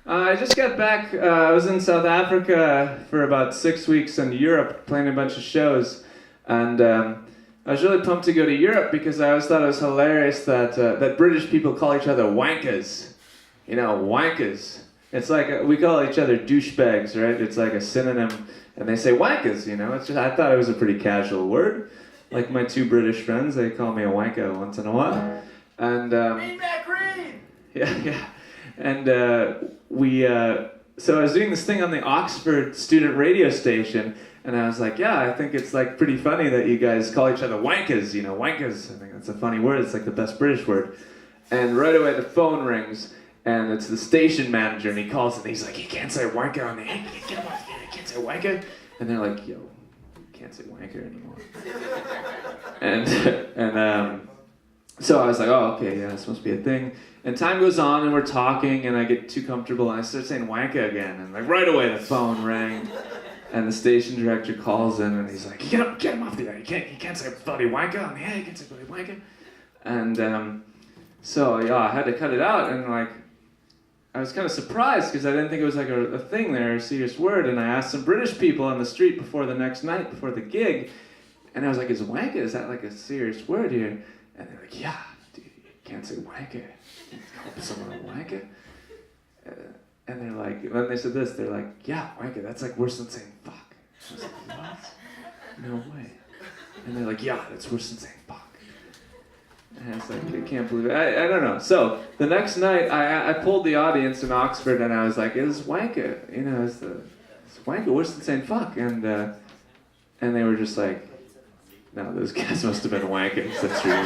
I just got back. I was in South Africa for about 6 weeks in Europe playing a bunch of shows. And I was really pumped to go to Europe because I always thought it was hilarious that British people call each other wankers. You know, wankers. It's like, we call each other douchebags, right? It's like a synonym. And they say wankers, you know. It's just, I thought it was a pretty casual word. Like my two British friends, they call me a wanker once in a while. And Green Mac Green! yeah. And so I was doing this thing on the Oxford student radio station, and I was like, yeah, I think it's like pretty funny that you guys call each other wankers, you know, wankers. I think that's a funny word. It's like the best British word. And right away the phone rings, and it's the station manager, and he calls and he's like, you can't say wanker on the air. Get him off here. You can't say wanker. And they're like, yo, you can't say wanker anymore. and so I was like, oh, okay, yeah, this must be a thing. And time goes on, and we're talking, and I get too comfortable, and I start saying wanker again. And like right away, the phone rang, and the station director calls in, and he's like, get him off the air. You can't say bloody wanker on the air. You can't say bloody wanker. And so yeah, I had to cut it out, and like I was kind of surprised because I didn't think it was like a thing there, a serious word. And I asked some British people on the street before the next night, before the gig, and I was like, is that like a serious word here? And they're like, yeah, dude, you can't say wanker. You can't call someone a wanker. And they're like, when they said this, they're like, yeah, wanker, that's like worse than saying fuck. I was like, what? No way. And they're like, yeah, that's worse than saying fuck. And I was like, I can't believe it. I don't know. So the next night, I pulled the audience in Oxford, and I was like, is wanker, you know, is wanker worse than saying fuck? And they were just like, no, those guys must have been wankers. That's true.